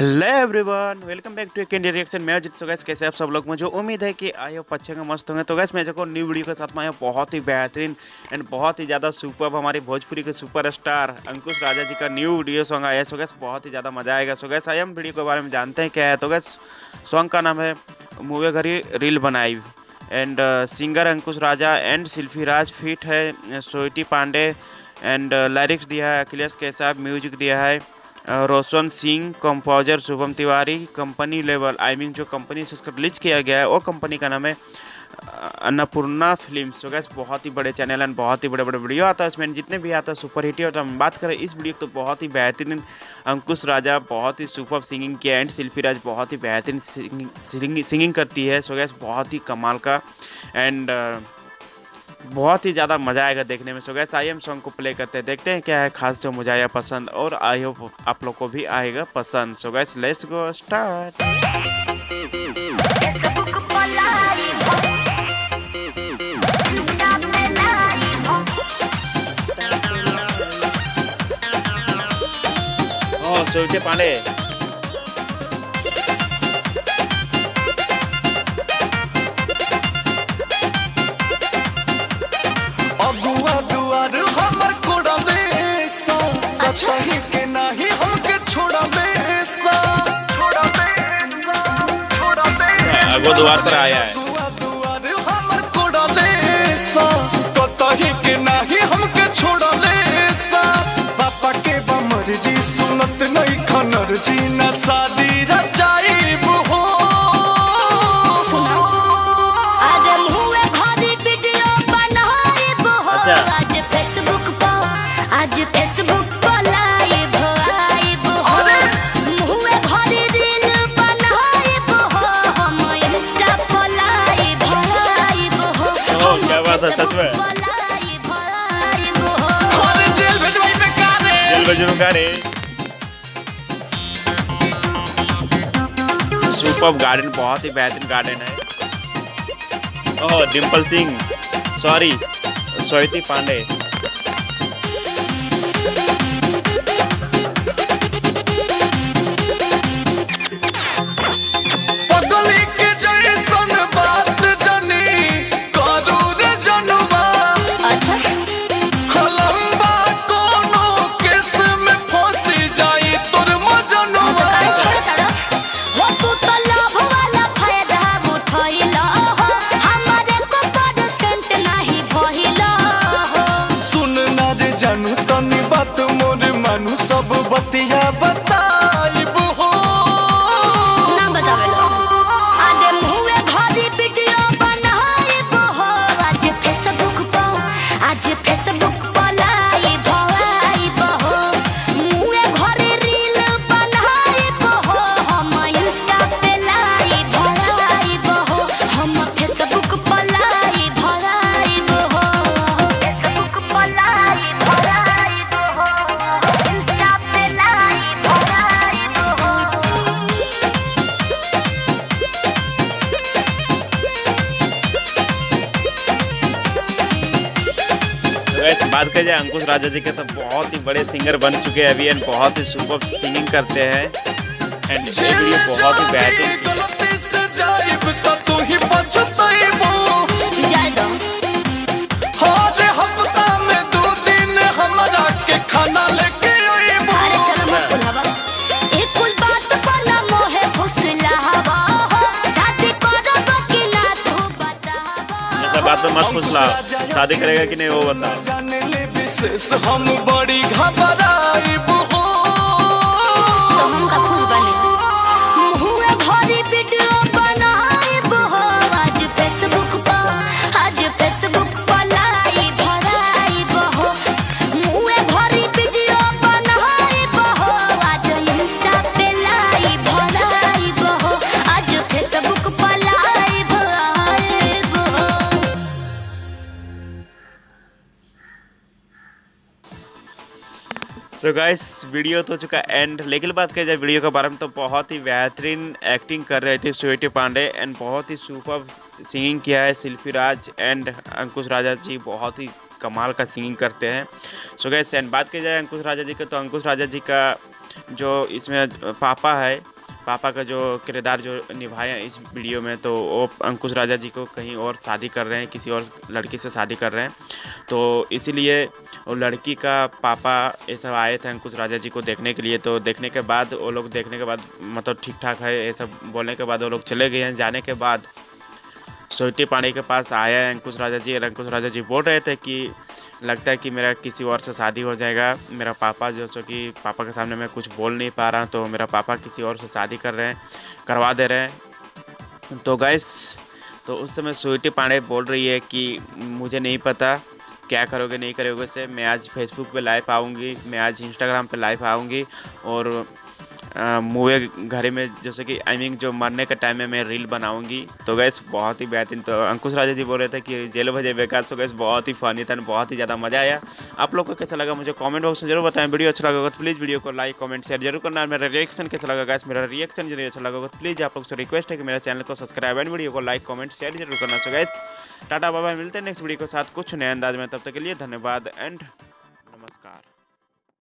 Hello everyone, welcome back to candy reaction. मैं Ajit. So guys, कैसे आप सब लोग? मुझे उम्मीद है कि आए हो अच्छे का मस्त होंगे। तो गाइस, मैं जो न्यू वीडियो के साथ में आया बहुत ही बेहतरीन एंड बहुत ही ज़्यादा सुपर हमारी भोजपुरी के सुपरस्टार अंकुश राजा जी का न्यू वीडियो सॉन्ग आया है। सो गाइस, बहुत ही ज़्यादा मजा आएगा। सो गाइस, आइए हम वीडियो के बारे में जानते हैं क्या है। तो गाइस, सॉन्ग का नाम है मुवे घरी रील बनाई and singer Ankush Raja and Shilpi Raj fit है स्वीटी पांडे एंड लिरिक्स दिया है अखिलेश कैसाब, म्यूजिक दिया है Roshan Singh, composer Shubham Tiwari, company level जो कंपनी से उसका रिलीज किया गया है वो कंपनी का नाम है अन्नपूर्णा फिल्म्स। तो गाइस, बहुत ही बड़े चैनल एंड बहुत ही बड़े बड़े वीडियो आता है इसमें, जितने भी आता है सुपर हिट होता है। हम बात करें इस वीडियो तो बहुत ही बेहतरीन अंकुश राजा बहुत ही सुपर सिंगिंग किया एंड शिल्पी राज बहुत ही बेहतरीन सिंगिंग करती है। सो गाइस, बहुत ही कमाल का एंड बहुत ही ज़्यादा मज़ा आएगा देखने में। सो गाइस, आइए हम सॉन्ग को प्ले करते हैं, देखते हैं क्या है खास जो मुझे आया पसंद और आई होप आप लोग को भी आएगा पसंद। So guys, let's go start. Oh, Sweety Pandey. अच्छा के नाही हमके छोड़ा बेसा अगो द्वार पर आया है। हमर कोड़ा लेसा कतही के नाही हमके छोड़ा लेसा पापा के बमर्जी सुनत नहीं खनर जी न शादी रचाईब हो। सुना अरे मुए घरी वीडियो बनाईब हो। आज फेसबुक पर लाइव आईब हो। मुए घरी रील बनाईब हो। हम इंस्टा पर लाइव आईब हो। ओह, क्या बात है, सच में लाइव आईब हो। और जेल भेजवाई में कारे जेल भेजूं का रे। सुपर गार्डन, बहुत ही बेहतरीन गार्डन है। ओह, डिम्पल सिंह, सॉरी स्वीटी पांडे। पगली के जैसन बात जनी करू रे जनवा। अच्छा लंबा कोनो केस में फंसी जाई तोर मजनवा। हो तू तो लोभ वाला फायदा उठैला हो। हमारे को परसेंट नहीं भइला हो। सुन ना रे जानू तनी बात मोर मानू सब बतिया बताइब हो। ना बतावेलो आदे मुए घरी वीडियो बनाईब हो। आज फेसबुक पर लाइव आईब हो। मुए घरी रील बनाईब हो। हम इंस्टा पे लाइव आईब हो। हम फेसबुक पर लाइव आईब हो। फेसबुक पर लाइव आईब हो। इंस्टा पे लाइव आईब हो। वैसे बात करें जाए अंकुश राजा जी के, तो बहुत ही बड़े सिंगर बन चुके हैं अभी एंड बहुत ही सुपर सिंगिंग करते हैं एंड ये वीडियो बहुत ही बेहतरीन की है। गलती से जाइब त तू ही पछताइबो। जाय दो हर हफ्ता में 2 दिन हमरा के खाना लेके आइबो। अरे चलो मत बुलावा। एक कुल बात पर ना मोहे फुसलावा हो। शादी करब कि ना तू बतावा। ऐसा बात में मत फुसला, शादी करेगा कि नहीं वो बता। जाने ले विशेष हम बड़ी घबराइब हो। तो हम का खुश बने मुए घरी वीडियो बनाईब हो। आज फेसबुक पर लाइव आईब हो। मुए घरी वीडियो बनाईब हो। आज इंस्टा पे लाइव आईब हो। आज फेसबुक पर लाइव आईब हो। सो गाइस, वीडियो तो चुका एंड, लेकिन बात करें जाए वीडियो के बारे में तो बहुत ही बेहतरीन एक्टिंग कर रहे थे स्वीटी पांडे एंड बहुत ही सुपर सिंगिंग किया है शिल्पी राज एंड अंकुश राजा जी बहुत ही कमाल का सिंगिंग करते हैं। सो गाइस, एंड बात की जाए अंकुश राजा जी का, तो अंकुश राजा जी का जो इसमें पापा है पापा का जो किरदार जो निभाया इस वीडियो में, तो वो अंकुश राजा जी को कहीं और शादी कर रहे हैं, किसी और लड़की से शादी कर रहे हैं। तो इसीलिए वो लड़की का पापा ये सब आए थे अंकुश राजा जी को देखने के लिए। तो देखने के बाद वो लोग देखने के बाद मतलब ठीक ठाक है ये सब बोलने के बाद वो लोग चले गए हैं। जाने के बाद स्वीटी पांडे के पास आया है अंकुश राजा जी, और अंकुश राजा जी बोल रहे थे कि लगता है कि मेरा किसी और से शादी हो जाएगा। मेरा पापा जो सो कि पापा के सामने मैं कुछ बोल नहीं पा रहा, तो मेरा पापा किसी और से शादी करवा दे रहे हैं। तो गाइस, तो उस समय स्वीटी पांडे बोल रही है कि मुझे नहीं पता क्या करोगे नहीं करोगे से, मैं आज फेसबुक पे लाइव आऊँगी, मैं आज इंस्टाग्राम पे लाइव आऊँगी, और मूवी घरे में जैसे कि आई मीन जो मरने के टाइम में मैं रील बनाऊंगी। तो गैस बहुत ही बेहतरीन। तो अंकुश राजा जी बोल रहे थे कि जेलो भजे बेकार। सो गैस बहुत ही फनी था, बहुत ही ज़्यादा मज़ा आया। आप लोग को कैसा लगा मुझे कमेंट बॉक्स में जरूर बताएं। वीडियो अच्छा लगा तो प्लीज़ वीडियो को लाइक कमेंट शेयर जरूर करना। मेरा रिएक्शन कैसा लगा गैस, मेरा रिएक्शन यदि अच्छा लगा तो प्लीज़ आप लोग से रिक्वेस्ट है कि मेरा चैनल को सब्सक्राइब एंड वीडियो को लाइक कमेंट शेयर जरूर करना। So guys tata bye bye, मिलते हैं नेक्स्ट वीडियो के साथ कुछ नए अंदाज में। तब तक के लिए धन्यवाद एंड नमस्कार।